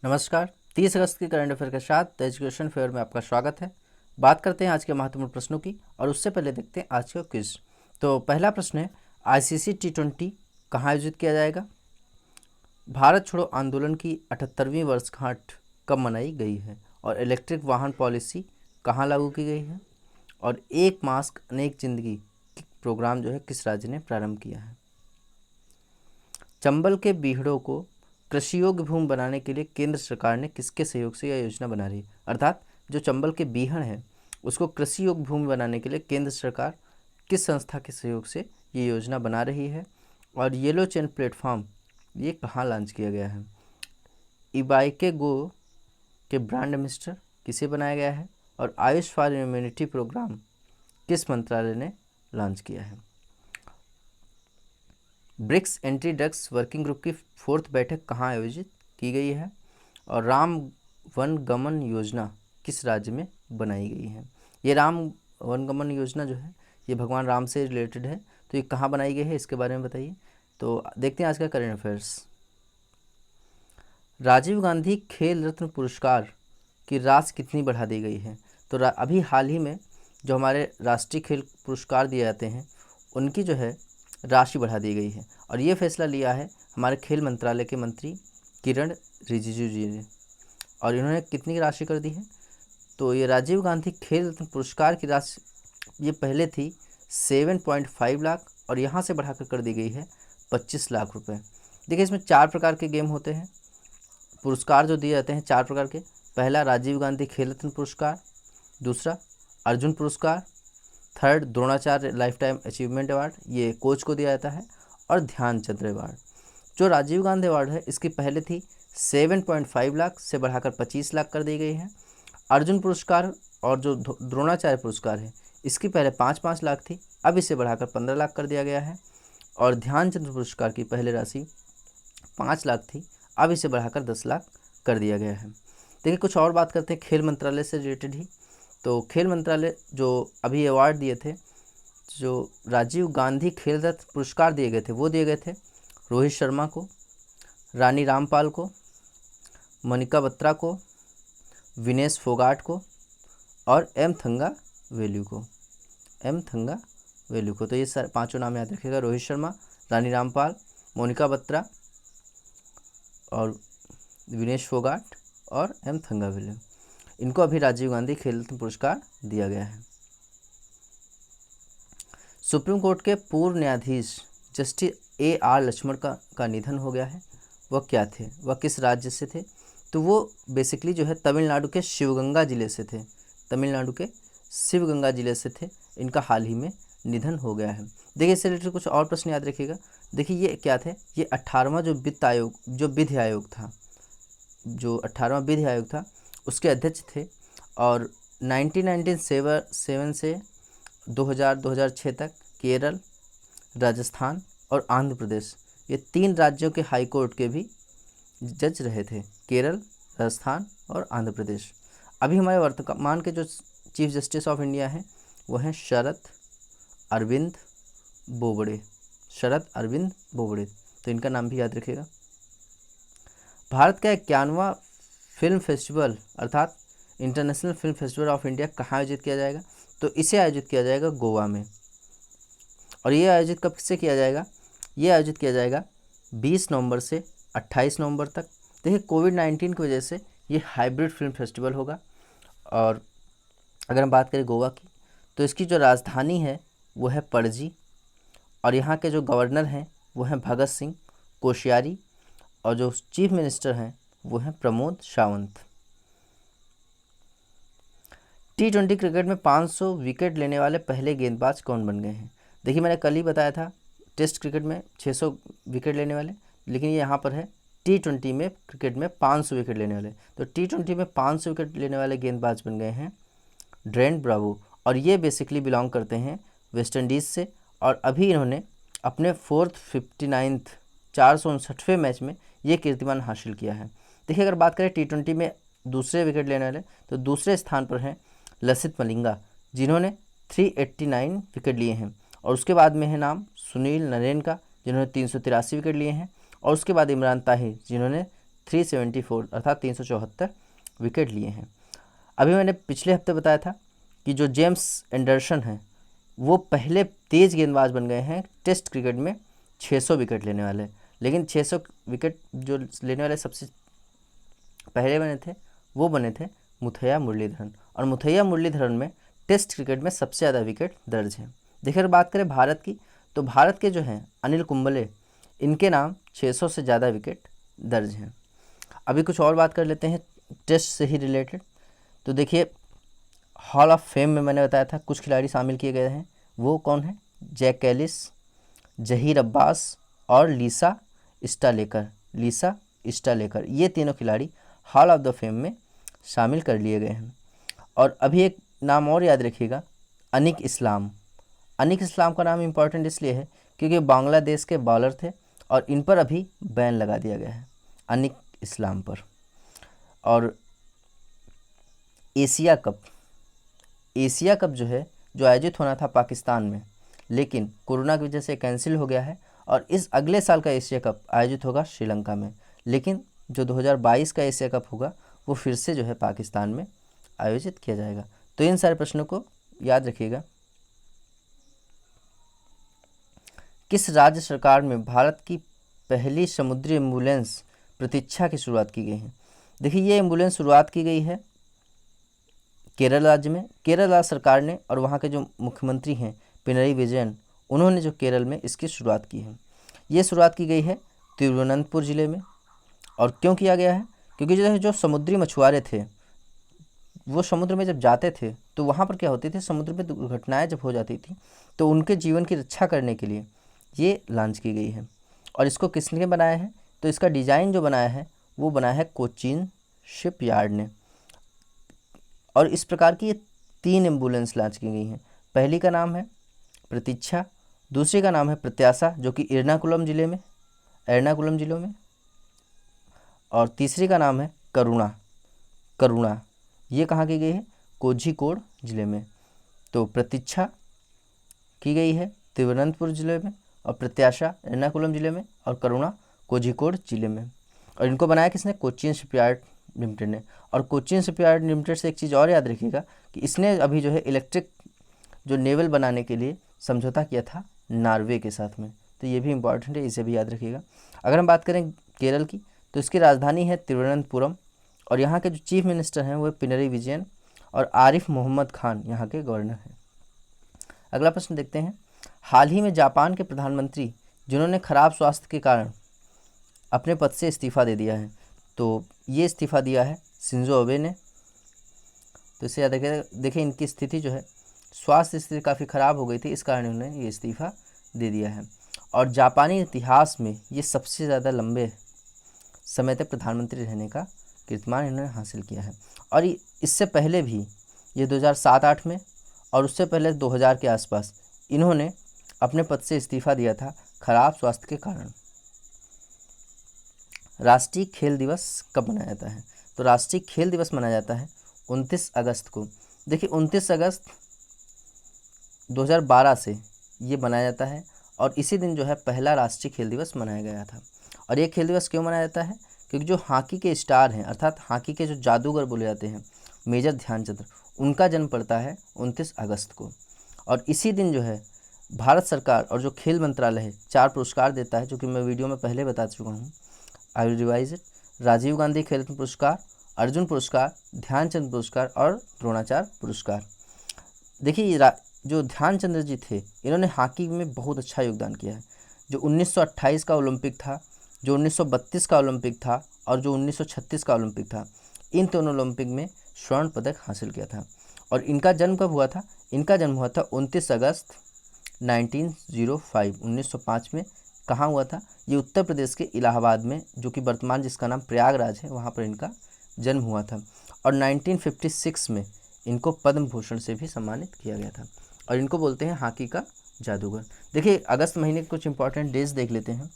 नमस्कार। 30 अगस्त की current affair के साथ द एजुकेशन फेयर में आपका स्वागत है। बात करते हैं आज के महत्वपूर्ण प्रश्नों की और उससे पहले देखते हैं आज का क्विज। तो पहला प्रश्न है, आईसीसी T20 कहाँ आयोजित किया जाएगा? भारत छोड़ो आंदोलन की 78वीं वर्षगांठ कब मनाई गई है? और इलेक्ट्रिक वाहन पॉलिसी कहाँ लागू की गई है? और एक मास्क अनेक जिंदगी प्रोग्राम जो है किस राज्य ने प्रारंभ किया है? चंबल के बीहड़ों को कृषि योग्य भूमि बनाने के लिए केंद्र सरकार ने किसके सहयोग से यह योजना बना रही है? अर्थात जो चंबल के बीहड़ हैं उसको कृषि योग्य भूमि बनाने के लिए केंद्र सरकार किस संस्था के सहयोग से ये योजना बना रही है? और येलो चेन प्लेटफॉर्म ये कहाँ लॉन्च किया गया है? इबाइके गो के ब्रांड एम्बेसडर किसे बनाया गया है? और आयुष फॉर इम्यूनिटी प्रोग्राम किस मंत्रालय ने लॉन्च किया है? BRICS anti drugs working group की 4th बैठक कहाँ आयोजित की गई है? और राम वन गमन योजना किस राज्य में बनाई गई है? ये राम वन गमन योजना जो है ये भगवान राम से रिलेटेड है, तो ये कहाँ बनाई गई है इसके बारे में बताइए। तो देखते हैं आज का करेंट अफेयर्स। राजीव गांधी खेल रत्न पुरस्कार की राशि कितनी बढ़ा दी गई है? तो अभी हाल ही में जो हमारे राष्ट्रीय खेल पुरस्कार दिए जाते हैं उनकी जो है राशि बढ़ा दी गई है और ये फैसला लिया है हमारे खेल मंत्रालय के मंत्री किरण रिजिजू जी ने। और इन्होंने कितनी राशि कर दी है? तो ये राजीव गांधी खेल रत्न पुरस्कार की राशि ये पहले थी 7.5 लाख और यहाँ से बढ़ाकर कर दी गई है 25 लाख रुपए। देखिए इसमें 4 प्रकार के गेम होते हैं, पुरस्कार जो दिए जाते हैं 4 प्रकार के। पहला राजीव गांधी खेल रत्न पुरस्कार, दूसरा अर्जुन पुरस्कार, third Dronacharya life time achievement award ये कोच को दिया जाता है, और ध्यानचंद अवार्ड। जो राजीव गांधी अवार्ड है इसकी पहले थी 7.5 लाख से बढ़ाकर 25 लाख कर दी गई है। अर्जुन पुरस्कार और जो द्रोणाचार्य पुरस्कार है इसकी पहले 5-5 लाख थी, अब इसे बढ़ाकर 15 लाख कर दिया गया है। और ध्यानचंद पुरस्कार की पहले राशि 5 लाख थी, अब इसे बढ़ाकर 10 लाख कर दिया गया है। देखिए कुछ और बात करते हैं खेल मंत्रालय से रिलेटेड ही। तो खेल मंत्रालय जो अभी अवार्ड दिए थे, जो राजीव गांधी खेल रत्न पुरस्कार दिए गए थे वो दिए गए थे रोहित शर्मा को, रानी रामपाल को, मनिका बत्रा को, विनेश फोगाट को और एम थंगा वेलू को। तो ये सारे 5 नाम याद रखिएगा, रोहित शर्मा, रानी रामपाल, मोनिका बत्रा और विनेश फोगाट और एम थंगा वेलू। इनको अभी राजीव गांधी खेल रत्न पुरस्कार दिया गया है। सुप्रीम कोर्ट के पूर्व न्यायाधीश जस्टिस AR लक्ष्मण का निधन हो गया है। वह क्या थे, वह किस राज्य से थे? तो वो बेसिकली जो है तमिलनाडु के शिवगंगा जिले से थे। इनका हाल ही में निधन हो गया है। देखिए इससे रिलेटेड कुछ और प्रश्न याद रखिएगा। देखिए ये क्या थे, ये 18वां जो विधि आयोग था उसके अध्यक्ष थे। और 1997 से 2006 तक केरल, राजस्थान और आंध्र प्रदेश ये 3 राज्यों के हाई कोर्ट के भी जज रहे थे, केरल, राजस्थान और आंध्र प्रदेश। अभी हमारे वर्तमान के जो चीफ जस्टिस ऑफ इंडिया हैं वो हैं शरद अरविंद बोबड़े। तो इनका नाम भी याद रखिएगा। भारत का 51वां फिल्म फेस्टिवल अर्थात international film festival of India कहाँ आयोजित किया जाएगा? तो इसे आयोजित किया जाएगा गोवा में। और ये आयोजित कब से किया जाएगा? ये आयोजित किया जाएगा 20 नवंबर से 28 नवंबर तक। देखिए कोविड-19 की वजह से ये हाइब्रिड फिल्म फेस्टिवल होगा। और अगर हम बात करें गोवा की तो इसकी जो राजधानी है वो है पणजी और यहाँ के जो गवर्नर हैं वो हैं भगत सिंह कोश्यारी और जो चीफ मिनिस्टर हैं वो हैं प्रमोद सावंत। T20 क्रिकेट में 500 विकेट लेने वाले पहले गेंदबाज कौन बन गए हैं? देखिए मैंने कल ही बताया था टेस्ट क्रिकेट में 600 विकेट लेने वाले, लेकिन ये यहाँ पर है T20 में क्रिकेट में 500 विकेट लेने वाले। तो T20 में 500 विकेट लेने वाले गेंदबाज बन गए हैं ड्रेंट ब्रावो और ये बेसिकली बिलोंग करते हैं वेस्ट इंडीज़ से। और अभी इन्होंने अपने 459वें मैच में ये कीर्तिमान हासिल किया है। देखिए अगर बात करें T20 में दूसरे विकेट लेने वाले तो दूसरे स्थान पर हैं लसित मलिंगा जिन्होंने 389 विकेट लिए हैं। और उसके बाद में है नाम सुनील नरेन का जिन्होंने 383 विकेट लिए हैं। और उसके बाद इमरान ताहिर जिन्होंने 374 अर्थात 374 विकेट लिए हैं। अभी मैंने पिछले हफ्ते बताया था कि जो जेम्स एंडरसन हैं वो पहले तेज़ गेंदबाज बन गए हैं टेस्ट क्रिकेट में 600 विकेट लेने वाले, लेकिन 600 विकेट जो लेने वाले सबसे पहले बने थे मुथैया मुरलीधरन, और मुथैया मुरलीधरन में टेस्ट क्रिकेट में सबसे ज़्यादा विकेट दर्ज हैं। देखिए अगर बात करें भारत की, तो भारत के जो हैं अनिल कुंबले, इनके नाम 600 से ज़्यादा विकेट दर्ज हैं। अभी कुछ और बात कर लेते हैं टेस्ट से ही रिलेटेड। तो देखिए हॉल ऑफ फेम में मैंने बताया था कुछ खिलाड़ी शामिल किए गए हैं, वो कौन है? जैक कैलिस, जहीर अब्बास और लीसा स्टालेकर, ये तीनों खिलाड़ी हॉल ऑफ द फेम में शामिल कर लिए गए हैं। और अभी एक नाम और याद रखिएगा, अनिक इस्लाम का नाम इम्पॉर्टेंट इसलिए है क्योंकि बांग्लादेश के बॉलर थे और इन पर अभी बैन लगा दिया गया है अनिक इस्लाम पर। और एशिया कप जो है, जो आयोजित होना था पाकिस्तान में, लेकिन कोरोना की वजह से कैंसिल हो गया है और इस अगले साल का एशिया कप आयोजित होगा श्रीलंका में, लेकिन जो 2022 का एशिया कप होगा वो फिर से जो है पाकिस्तान में आयोजित किया जाएगा। तो इन सारे प्रश्नों को याद रखिएगा। किस राज्य सरकार में भारत की पहली समुद्री एम्बुलेंस प्रतीक्षा की शुरुआत की गई है? देखिए ये एम्बुलेंस शुरुआत की गई है केरल राज्य में। केरल राज्य सरकार ने, और वहाँ के जो मुख्यमंत्री हैं पिनरई विजयन, उन्होंने जो केरल में इसकी शुरुआत की है। ये शुरुआत की गई है तिरुवनंतपुर ज़िले में। और क्यों किया गया है? क्योंकि जो समुद्री मछुआरे थे वो समुद्र में जब जाते थे तो वहाँ पर क्या होती थी, समुद्र में दुर्घटनाएं जब हो जाती थी तो उनके जीवन की रक्षा करने के लिए ये लॉन्च की गई है। और इसको किसने बनाया है? तो इसका डिज़ाइन जो बनाया है वो बनाया है कोचीन शिपयार्ड ने। और इस प्रकार की ये 3 एम्बुलेंस लॉन्च की गई हैं। पहली का नाम है प्रतीक्षा, दूसरी का नाम है प्रत्याशा जो कि एर्नाकुलम जिले में, और तीसरी का नाम है करुणा। ये कहाँ की गई है? कोझिकोड जिले में। तो प्रतीक्षा की गई है तिरुवनंतपुर जिले में, और प्रत्याशा एर्नाकुलम जिले में, और करुणा कोझिकोड जिले में। और इनको बनाया किसने? कोचीन शिपयार्ड लिमिटेड ने। और कोचीन शिपयार्ड लिमिटेड से एक चीज़ और याद रखिएगा कि इसने अभी जो है इलेक्ट्रिक जो नेवल बनाने के लिए समझौता किया था नॉर्वे के साथ में। तो ये भी इम्पॉर्टेंट है, इसे भी याद रखिएगा। अगर हम बात करें केरल की, तो इसकी राजधानी है तिरुवनंतपुरम, और यहाँ के जो चीफ मिनिस्टर हैं वो पिनरई विजयन, और आरिफ मोहम्मद खान यहाँ के गवर्नर हैं। अगला प्रश्न देखते हैं। हाल ही में जापान के प्रधानमंत्री जिन्होंने खराब स्वास्थ्य के कारण अपने पद से इस्तीफ़ा दे दिया है, तो ये इस्तीफ़ा दिया है शिंजो अबे ने। तो इसे याद रखिए। देखिए इनकी स्थिति जो है, स्वास्थ्य स्थिति काफ़ी ख़राब हो गई थी, इस कारण उन्होंने ये इस्तीफ़ा दे दिया है। और जापानी इतिहास में ये सबसे ज़्यादा लंबे समय तक प्रधानमंत्री रहने का कीर्तिमान इन्होंने हासिल किया है। और इससे पहले भी ये 2007-8 में और उससे पहले 2000 के आसपास इन्होंने अपने पद से इस्तीफ़ा दिया था खराब स्वास्थ्य के कारण। राष्ट्रीय खेल दिवस कब मनाया जाता है? तो राष्ट्रीय खेल दिवस मनाया जाता है 29 अगस्त को। देखिए 29 अगस्त 2012 से ये मनाया जाता है, और इसी दिन जो है पहला राष्ट्रीय खेल दिवस मनाया गया था। और ये खेल दिवस क्यों मनाया जाता है? क्योंकि जो हॉकी के स्टार हैं, अर्थात हॉकी के जो जादूगर बोले जाते हैं मेजर ध्यानचंद, उनका जन्म पड़ता है 29 अगस्त को। और इसी दिन जो है भारत सरकार और जो खेल मंत्रालय है 4 पुरस्कार देता है, जो कि मैं वीडियो में पहले बता चुका हूँ, I will revise it. Rajiv Gandhi Khel Ratna पुरस्कार, अर्जुन पुरस्कार, ध्यानचंद पुरस्कार और द्रोणाचार्य पुरस्कार। देखिए जो ध्यानचंद्र जी थे, इन्होंने हॉकी में बहुत अच्छा योगदान किया है। जो 1928 का ओलंपिक था, जो 1932 का ओलंपिक था, और जो 1936 का ओलंपिक था, इन दोनों ओलंपिक में स्वर्ण पदक हासिल किया था। और इनका जन्म कब हुआ था? इनका जन्म हुआ था 29 अगस्त 1905 में। कहाँ हुआ था? ये उत्तर प्रदेश के इलाहाबाद में, जो कि वर्तमान जिसका नाम प्रयागराज है, वहाँ पर इनका जन्म हुआ था। और 1956 में इनको पद्म भूषण से भी सम्मानित किया गया था, और इनको बोलते हैं हॉकी का जादूगर। देखिए अगस्त महीने के कुछ इंपॉर्टेंट डेज देख लेते हैं।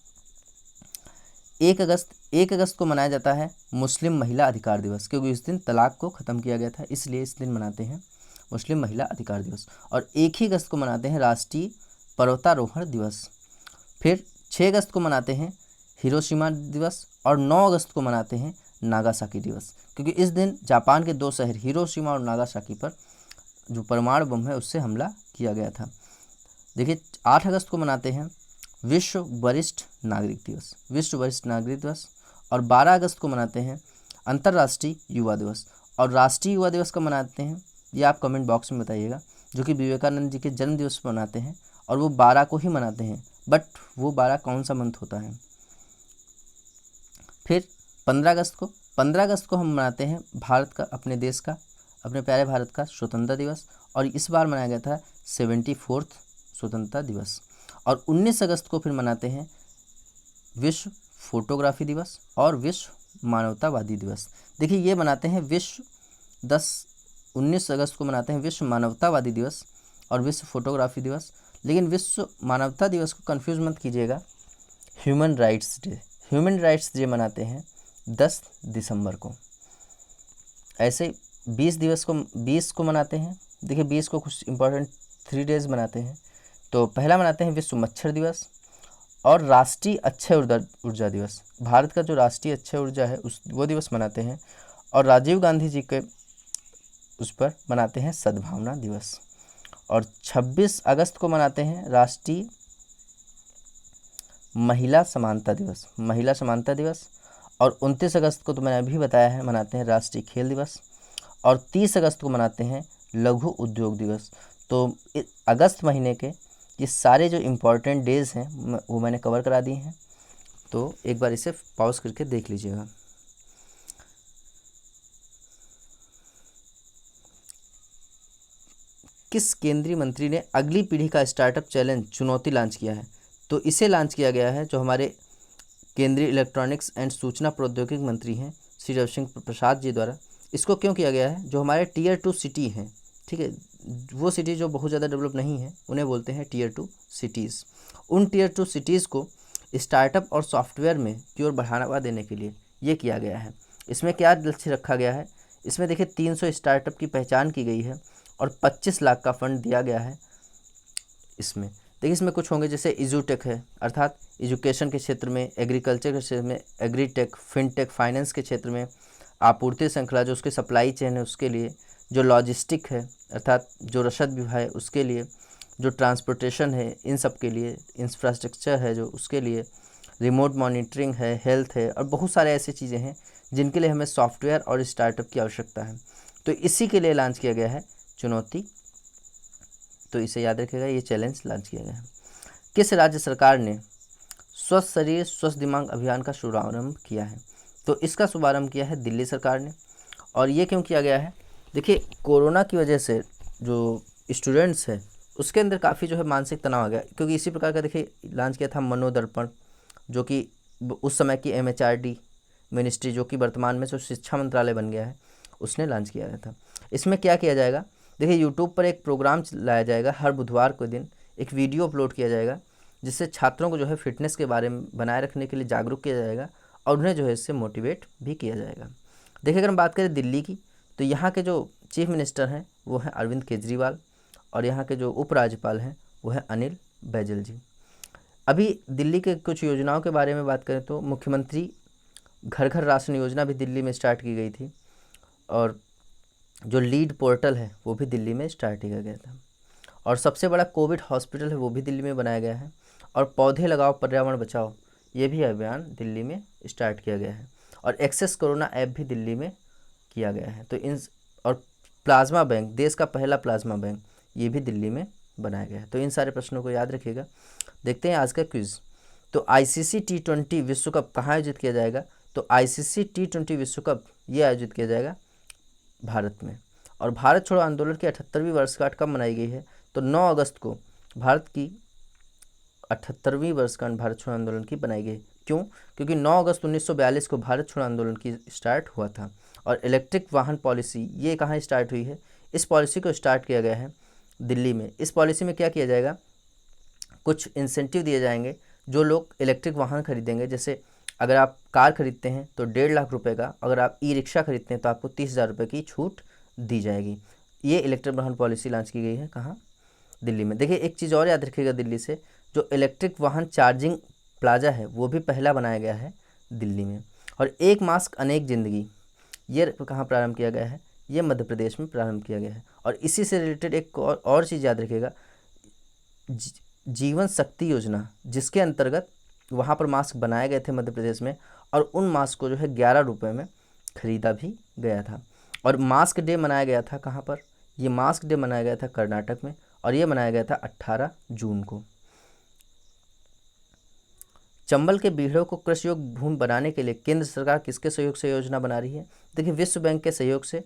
1 अगस्त को मनाया जाता है मुस्लिम महिला अधिकार दिवस, क्योंकि इस दिन तलाक को ख़त्म किया गया था, इसलिए इस दिन मनाते हैं मुस्लिम महिला अधिकार दिवस। और 1 ही अगस्त को मनाते हैं राष्ट्रीय पर्वतारोहण दिवस। फिर 6 अगस्त को मनाते हैं हिरोशिमा दिवस, और 9 अगस्त को मनाते हैं नागासाकी दिवस, क्योंकि इस दिन जापान के 2 शहर हिरोशिमा और नागासाकी पर जो परमाणु बम है उससे हमला किया गया था। देखिए 8 अगस्त को मनाते हैं विश्व वरिष्ठ नागरिक दिवस, विश्व वरिष्ठ नागरिक दिवस, और 12 अगस्त को मनाते हैं अंतर्राष्ट्रीय युवा दिवस। और राष्ट्रीय युवा दिवस कब मनाते हैं ये आप कमेंट बॉक्स में बताइएगा, जो कि विवेकानंद जी के जन्म दिवस पर मनाते हैं, और वो 12 को ही मनाते हैं, बट वो 12 कौन सा मंथ होता है। फिर 15 अगस्त को हम मनाते हैं भारत का, अपने देश का, अपने प्यारे भारत का स्वतंत्रता दिवस, और इस बार मनाया गया था 74वां स्वतंत्रता दिवस। और 19 अगस्त को फिर मनाते हैं विश्व फोटोग्राफी दिवस और विश्व मानवतावादी दिवस। देखिए ये मनाते हैं 19 अगस्त को मनाते हैं विश्व मानवतावादी दिवस और विश्व फोटोग्राफी दिवस, लेकिन विश्व मानवता दिवस को कंफ्यूज मत कीजिएगा human rights day. Human rights day मनाते हैं 10 दिसंबर को। ऐसे 20 को मनाते हैं। देखिए 20 को कुछ इंपॉर्टेंट 3 डेज मनाते हैं। तो पहला मनाते हैं विश्व मच्छर दिवस और राष्ट्रीय अक्षय ऊर्जा दिवस। भारत का जो राष्ट्रीय अक्षय ऊर्जा है वो दिवस मनाते हैं, और राजीव गांधी जी के उस पर मनाते हैं सद्भावना दिवस। और 26 अगस्त को मनाते हैं राष्ट्रीय महिला समानता दिवस, महिला समानता दिवस। और 29 अगस्त को तो मैंने अभी बताया है मनाते हैं राष्ट्रीय खेल दिवस। और 30 अगस्त को मनाते हैं लघु उद्योग दिवस। तो अगस्त महीने के ये सारे जो इम्पोर्टेंट डेज़ हैं वो मैंने कवर करा दिए हैं, तो एक बार इसे पॉज करके देख लीजिएगा। किस केंद्रीय मंत्री ने अगली पीढ़ी का स्टार्टअप चैलेंज चुनौती लॉन्च किया है? तो इसे लॉन्च किया गया है जो हमारे केंद्रीय इलेक्ट्रॉनिक्स एंड सूचना प्रौद्योगिकी मंत्री हैं श्री रविशंकर प्रसाद जी द्वारा। इसको क्यों किया गया है? जो हमारे टियर 2 सिटी हैं, ठीक है, वो सिटी जो बहुत ज़्यादा डेवलप नहीं है उन्हें बोलते हैं टियर 2 सिटीज़। उन टियर 2 सिटीज़ को स्टार्टअप और सॉफ्टवेयर में की ओर बढ़ावा देने के लिए ये किया गया है। इसमें क्या लक्ष्य रखा गया है? इसमें देखिए 300 स्टार्टअप की पहचान की गई है और 25 लाख का फंड दिया गया है। इसमें देखिए इसमें कुछ होंगे जैसे इजूटेक है, अर्थात एजुकेशन के क्षेत्र में, एग्रीकल्चर के क्षेत्र में एग्रीटेक, फिनटेक, फाइनेंस के क्षेत्र में, आपूर्ति श्रृंखला जो उसके सप्लाई चेन है उसके लिए, जो लॉजिस्टिक है अर्थात जो रसद विभाग है उसके लिए, जो ट्रांसपोर्टेशन है इन सब के लिए, इंफ्रास्ट्रक्चर है जो उसके लिए, रिमोट मॉनिटरिंग है, हेल्थ है, और बहुत सारे ऐसी चीज़ें हैं जिनके लिए हमें सॉफ्टवेयर और स्टार्टअप की आवश्यकता है। तो इसी के लिए लॉन्च किया गया है चुनौती, तो इसे याद रखिएगा, ये चैलेंज लॉन्च किया गया है। किस राज्य सरकार ने स्वस्थ शरीर स्वस्थ दिमाग अभियान का शुभारंभ किया है? तो इसका शुभारंभ किया है दिल्ली सरकार ने। और ये क्यों किया गया है? देखिए कोरोना की वजह से जो स्टूडेंट्स हैं उसके अंदर काफ़ी जो है मानसिक तनाव आ गया, क्योंकि इसी प्रकार का देखिए लॉन्च किया था मनोदर्पण, जो कि उस समय की MHRD मिनिस्ट्री, जो कि वर्तमान में जो शिक्षा मंत्रालय बन गया है, उसने लॉन्च किया गया था। इसमें क्या किया जाएगा? देखिए यूट्यूब पर एक प्रोग्राम लाया जाएगा, हर बुधवार के दिन एक वीडियो अपलोड किया जाएगा जिससे छात्रों को जो है फिटनेस के बारे में बनाए रखने के लिए जागरूक किया जाएगा और उन्हें जो है इससे मोटिवेट भी किया जाएगा। देखिए अगर हम बात करें दिल्ली की, तो यहाँ के जो चीफ मिनिस्टर हैं वो हैं अरविंद केजरीवाल, और यहाँ के जो उपराज्यपाल हैं वो हैं अनिल बैजल जी। अभी दिल्ली के कुछ योजनाओं के बारे में बात करें तो मुख्यमंत्री घर घर राशन योजना भी दिल्ली में स्टार्ट की गई थी, और जो लीड पोर्टल है वो भी दिल्ली में स्टार्ट किया गया था, और सबसे बड़ा कोविड हॉस्पिटल है वो भी दिल्ली में बनाया गया है, और पौधे लगाओ पर्यावरण बचाओ ये भी अभियान दिल्ली में स्टार्ट किया गया है, और एक्सेस कोरोना ऐप भी दिल्ली में किया गया है। तो इन और प्लाज्मा बैंक, देश का पहला प्लाज्मा बैंक, ये भी दिल्ली में बनाया गया है। तो इन सारे प्रश्नों को याद रखिएगा। देखते हैं आज का क्विज़। तो ICC T20 विश्व कप कहाँ आयोजित किया जाएगा? तो ICC T20 विश्व कप ये आयोजित किया जाएगा भारत में। और भारत छोड़ो आंदोलन की 78वीं वर्षगांठ कब मनाई गई है? तो 9 अगस्त को भारत की 78वीं वर्षगांठ भारत छोड़ो आंदोलन की बनाई गई। क्यों? क्योंकि 9 अगस्त 1942 को भारत छोड़ो आंदोलन की स्टार्ट हुआ था। और इलेक्ट्रिक वाहन पॉलिसी ये कहाँ स्टार्ट हुई है? इस पॉलिसी को स्टार्ट किया गया है दिल्ली में। इस पॉलिसी में क्या किया जाएगा? कुछ इंसेंटिव दिए जाएंगे जो लोग इलेक्ट्रिक वाहन खरीदेंगे। जैसे अगर आप कार खरीदते हैं तो 1.5 लाख रुपए का, अगर आप ई-रिक्शा खरीदते हैं तो आपको 30,000 रुपये की छूट दी जाएगी। ये इलेक्ट्रिक वाहन पॉलिसी लॉन्च की गई है कहाँ? दिल्ली में। देखिए एक चीज़ और याद रखिएगा दिल्ली से, जो इलेक्ट्रिक वाहन चार्जिंग प्लाजा है वो भी पहला बनाया गया है दिल्ली में। और एक मास्क अनेक ज़िंदगी, ये कहाँ प्रारंभ किया गया है? ये मध्य प्रदेश में प्रारंभ किया गया है। और इसी से रिलेटेड एक और चीज़ याद रखिएगा, जीवन शक्ति योजना, जिसके अंतर्गत वहाँ पर मास्क बनाए गए थे मध्य प्रदेश में, और उन मास्क को जो है 11 रुपये में खरीदा भी गया था। और मास्क डे मनाया गया था कहाँ पर? ये मास्क डे मनाया गया था कर्नाटक में, और ये मनाया गया था 18 जून को। चंबल के बीहड़ों को कृषि योग्य भूमि बनाने के लिए केंद्र सरकार किसके सहयोग से योजना बना रही है? देखिए, विश्व बैंक के सहयोग से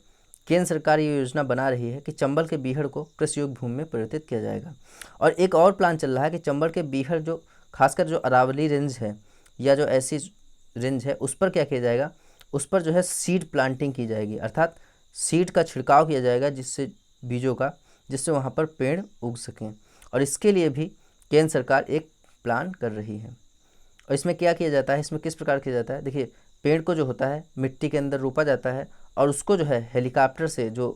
केंद्र सरकार ये योजना बना रही है कि चंबल के बीहड़ को कृषि योग्य भूमि में परिवर्तित किया जाएगा। और एक और प्लान चल रहा है कि चंबल के बीहड़ जो खासकर जो अरावली रेंज है या जो ऐसी रेंज है उस पर क्या किया जाएगा? उस पर जो है सीड प्लांटिंग की जाएगी, अर्थात सीड का छिड़काव किया जाएगा जिससे बीजों का, जिससे वहाँ पर पेड़ उग सकें। और इसके लिए भी केंद्र सरकार एक प्लान कर रही है। और इसमें क्या किया जाता है, इसमें किस प्रकार किया जाता है? देखिए, पेड़ को जो होता है मिट्टी के अंदर रोपा जाता है और उसको जो है हेलीकॉप्टर से, जो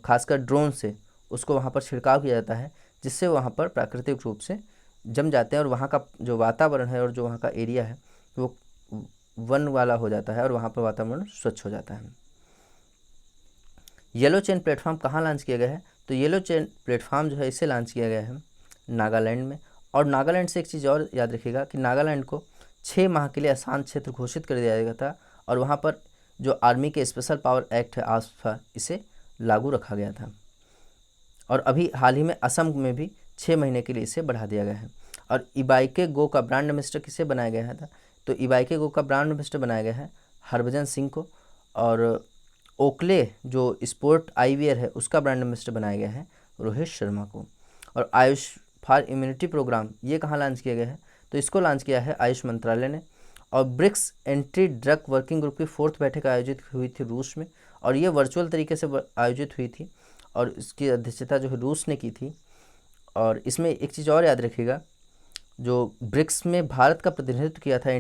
खासकर ड्रोन से, उसको वहाँ पर छिड़काव किया जाता है, जिससे वहाँ पर प्राकृतिक रूप से जम जाते हैं और वहाँ का जो वातावरण है और जो वहाँ का एरिया है वो वन वाला हो जाता है और वहाँ पर वातावरण स्वच्छ हो जाता है। येलो चेन प्लेटफॉर्म कहाँ लॉन्च किया गया है? तो येलो चेन प्लेटफॉर्म जो है इसे लॉन्च किया गया है नागालैंड में। और नागालैंड से एक चीज़ और याद रखिएगा कि नागालैंड को 6 माह के लिए अशांत क्षेत्र घोषित कर दिया गया था और वहाँ पर जो आर्मी के स्पेशल पावर एक्ट है आस्फा, इसे लागू रखा गया था। और अभी हाल ही में असम में भी 6 महीने के लिए इसे बढ़ा दिया गया है। और इबाइके गो का ब्रांड एम्बेसडर किसे बनाया गया था? तो इबाइके गो का ब्रांड एम्बेसडर बनाया गया है हरभजन सिंह को। और ओकले जो स्पोर्ट आईवियर है उसका ब्रांड एम्बेसडर बनाया गया है रोहित शर्मा को। और आयुष फॉर इम्यूनिटी प्रोग्राम ये कहाँ लॉन्च किया गया है? तो इसको लॉन्च किया है आयुष मंत्रालय ने। और BRICS anti drug working group की 4th बैठक आयोजित हुई थी रूस में, और ये वर्चुअल तरीके से आयोजित हुई थी और इसकी अध्यक्षता जो है रूस ने की थी। और इसमें एक चीज़ और याद रखिएगा, जो ब्रिक्स में भारत का प्रतिनिधित्व किया था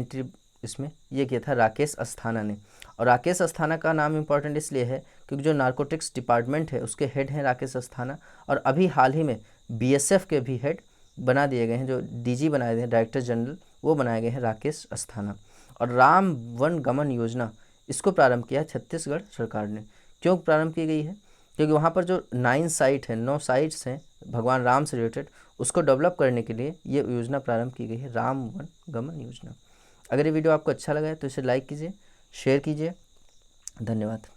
इसमें ये किया था राकेश अस्थाना ने। और राकेश अस्थाना का नाम इम्पॉर्टेंट इसलिए है क्योंकि जो नार्कोटिक्स डिपार्टमेंट है उसके हेड हैं राकेश अस्थाना, और अभी हाल ही में बीएसएफ के भी हेड बना दिए गए हैं, जो डीजी बनाए गए हैं, डायरेक्टर जनरल, वो बनाए गए हैं राकेश अस्थाना। और राम वन गमन योजना इसको प्रारंभ किया है छत्तीसगढ़ सरकार ने। क्यों प्रारंभ की गई है? क्योंकि वहाँ पर जो 9 साइट है, 9 साइट्स हैं भगवान राम से रिलेटेड, उसको डेवलप करने के लिए ये योजना प्रारंभ की गई है, राम वन गमन योजना। अगर ये वीडियो आपको अच्छा लगा है तो इसे लाइक कीजिए, शेयर कीजिए। धन्यवाद।